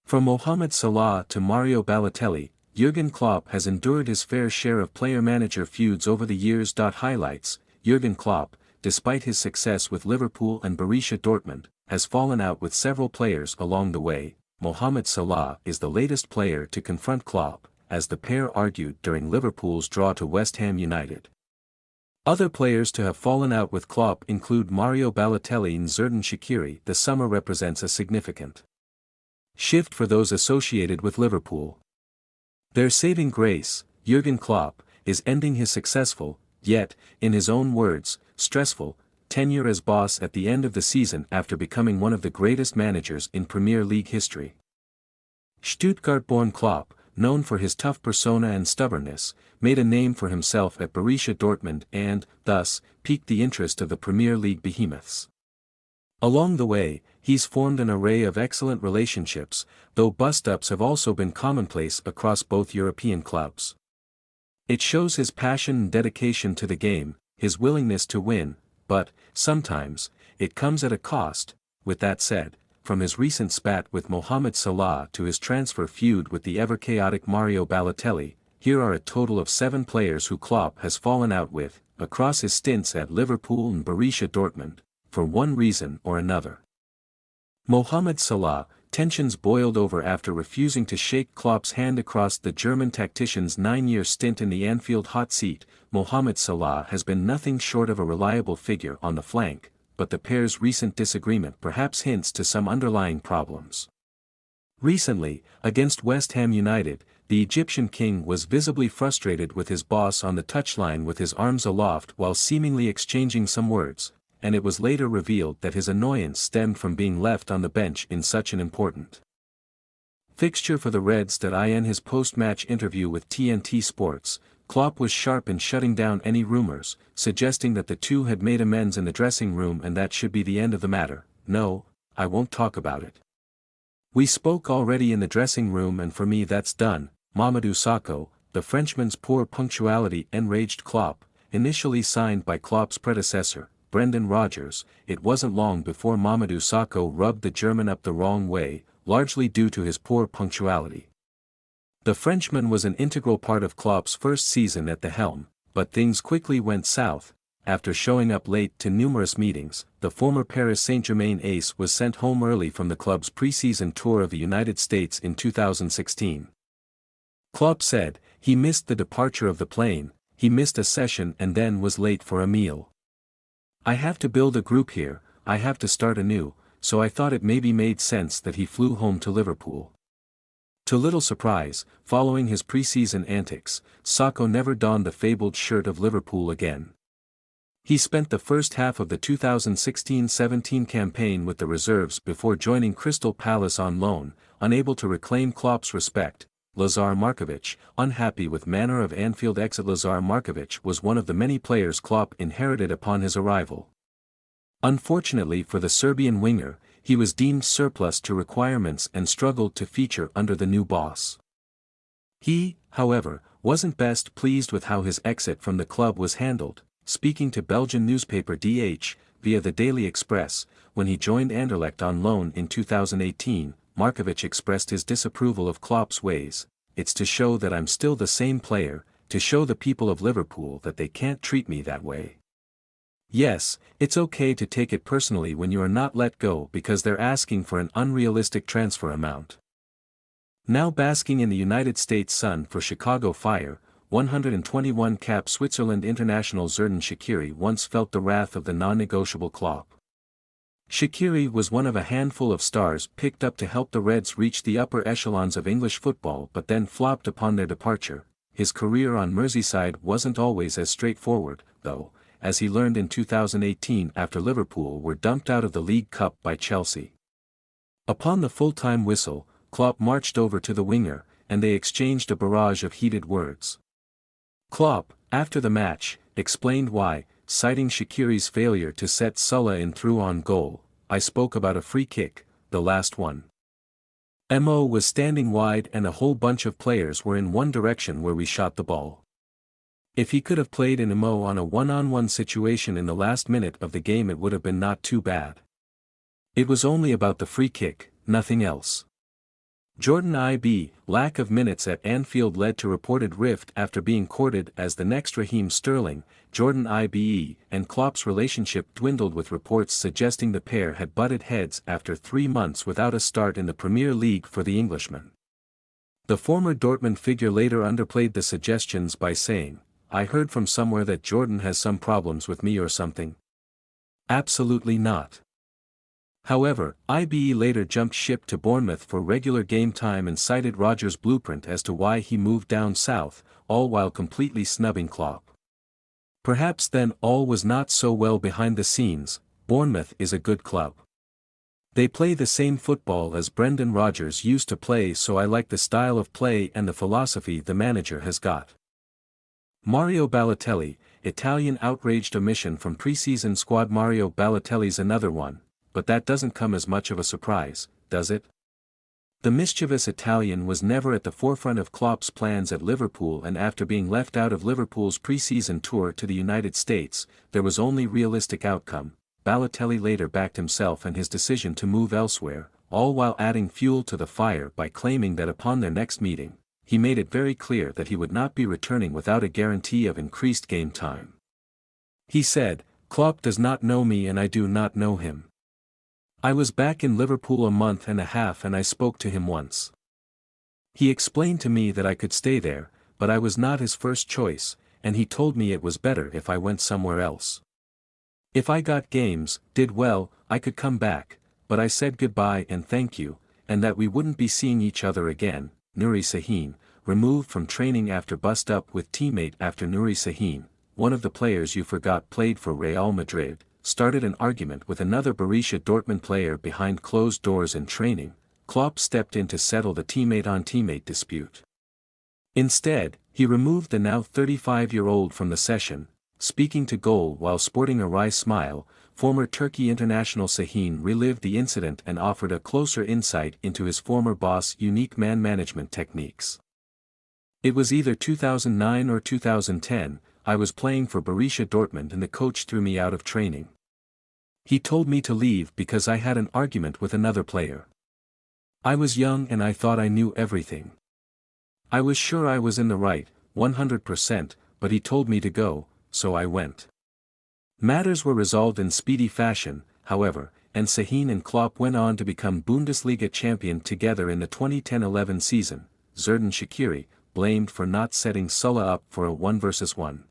From Mohamed Salah to Mario Balotelli, Jurgen Klopp has endured his fair share of player-manager feuds over the years. Highlights: Jurgen Klopp, despite his success with Liverpool and Borussia Dortmund, has fallen out with several players along the way. Mohamed Salah is the latest player to confront Klopp, as the pair argued during Liverpool's draw to West Ham United. Other players to have fallen out with Klopp include Mario Balotelli and Xherdan. Shaqiri. The summer represents a significant shift for those associated with Liverpool. Their saving grace, Jurgen Klopp, is ending his successful, yet, in his own words, stressful, tenure as boss at the end of the season after becoming one of the greatest managers in Premier League history. Stuttgart-born Klopp, known for his tough persona and stubbornness, made a name for himself at Borussia Dortmund and, thus, piqued the interest of the Premier League behemoths. Along the way, he's formed an array of excellent relationships, though bust-ups have also been commonplace across both European clubs. It shows his passion and dedication to the game, his willingness to win, but, sometimes, it comes at a cost. With that said, from his recent spat with Mohamed Salah to his transfer feud with the ever-chaotic Mario Balotelli, here are a total of 7 players who Klopp has fallen out with, across his stints at Liverpool and Borussia Dortmund, for one reason or another. Mohamed Salah, tensions boiled over after refusing to shake Klopp's hand across the German tactician's 9-year stint in the Anfield hot seat. Mohamed Salah has been nothing short of a reliable figure on the flank, but the pair's recent disagreement perhaps hints to some underlying problems. Recently, against West Ham United, the Egyptian king was visibly frustrated with his boss on the touchline with his arms aloft while seemingly exchanging some words, and it was later revealed that his annoyance stemmed from being left on the bench in such an important fixture for the Reds. In his post-match interview with TNT Sports, Klopp was sharp in shutting down any rumors, suggesting that the two had made amends in the dressing room and that should be the end of the matter. "No, I won't talk about it. We spoke already in the dressing room and for me that's done." Mamadou Sakho, the Frenchman's poor punctuality enraged Klopp, initially signed by Klopp's predecessor, Brendan Rodgers. It wasn't long before Mamadou Sakho rubbed the German up the wrong way, largely due to his poor punctuality. The Frenchman was an integral part of Klopp's first season at the helm, but things quickly went south. After showing up late to numerous meetings, the former Paris Saint-Germain ace was sent home early from the club's pre-season tour of the United States in 2016. Klopp said, he missed the departure of the plane, he missed a session and then was late for a meal. "I have to build a group here, I have to start anew, so I thought it maybe made sense that he flew home to Liverpool." To little surprise, following his pre-season antics, Sakho never donned the fabled shirt of Liverpool again. He spent the first half of the 2016-17 campaign with the reserves before joining Crystal Palace on loan, unable to reclaim Klopp's respect. Lazar Markovic, unhappy with manner of Anfield exit. Lazar Markovic was one of the many players Klopp inherited upon his arrival. Unfortunately for the Serbian winger, he was deemed surplus to requirements and struggled to feature under the new boss. He, however, wasn't best pleased with how his exit from the club was handled. Speaking to Belgian newspaper DH, via the Daily Express, when he joined Anderlecht on loan in 2018, Markovic expressed his disapproval of Klopp's ways. "It's to show that I'm still the same player, to show the people of Liverpool that they can't treat me that way. Yes, it's okay to take it personally when you are not let go because they're asking for an unrealistic transfer amount." Now basking in the United States sun for Chicago Fire, 121-cap Switzerland international Xherdan Shaqiri once felt the wrath of the non-negotiable Klopp. Shaqiri was one of a handful of stars picked up to help the Reds reach the upper echelons of English football but then flopped upon their departure. His career on Merseyside wasn't always as straightforward, though, as he learned in 2018 after Liverpool were dumped out of the League Cup by Chelsea. Upon the full-time whistle, Klopp marched over to the winger, and they exchanged a barrage of heated words. Klopp, after the match, explained why, citing Shaqiri's failure to set Salah in through on goal. "I spoke about a free kick, the last one. Mo was standing wide and a whole bunch of players were in one direction where we shot the ball. If he could have played in Mo on a one-on-one situation in the last minute of the game it would have been not too bad. It was only about the free kick, nothing else. Jordan IB, lack of minutes at Anfield led to reported rift after being courted as the next Raheem Sterling. Jordan IBE and Klopp's relationship dwindled with reports suggesting the pair had butted heads after 3 months without a start in the Premier League for the Englishman. The former Dortmund figure later underplayed the suggestions by saying, "I heard from somewhere that Jordan has some problems with me or something." Absolutely not. However, IBE later jumped ship to Bournemouth for regular game time and cited Rodgers' blueprint as to why he moved down south, all while completely snubbing Klopp. Perhaps then all was not so well behind the scenes. Bournemouth is a good club. They play the same football as Brendan Rodgers used to play, so I like the style of play and the philosophy the manager has got. Mario Balotelli, Italian outraged omission from preseason squad. Mario Balotelli's another one, but that doesn't come as much of a surprise, does it? The mischievous Italian was never at the forefront of Klopp's plans at Liverpool, and after being left out of Liverpool's preseason tour to the United States, there was only realistic outcome. Balotelli later backed himself and his decision to move elsewhere, all while adding fuel to the fire by claiming that upon their next meeting, he made it very clear that he would not be returning without a guarantee of increased game time. He said, "Klopp does not know me and I do not know him. I was back in Liverpool a month and a half and I spoke to him once. He explained to me that I could stay there, but I was not his first choice, and he told me it was better if I went somewhere else. If I got games, did well, I could come back, but I said goodbye and thank you, and that we wouldn't be seeing each other again." Nuri Sahin, removed from training after bust-up with teammate. After Nuri Sahin, one of the players you forgot played for Real Madrid, started an argument with another Borussia Dortmund player behind closed doors in training, Klopp stepped in to settle the teammate-on-teammate dispute. Instead, he removed the now 35-year-old from the session. Speaking to Goal while sporting a wry smile, former Turkey international Sahin relived the incident and offered a closer insight into his former boss' unique man management techniques. "It was either 2009 or 2010, I was playing for Borussia Dortmund and the coach threw me out of training. He told me to leave because I had an argument with another player. I was young and I thought I knew everything. I was sure I was in the right, 100%, but he told me to go, so I went." Matters were resolved in speedy fashion, however, and Sahin and Klopp went on to become Bundesliga champion together in the 2010-11 season. Xherdan Shaqiri, blamed for not setting Salah up for a 1-versus-1.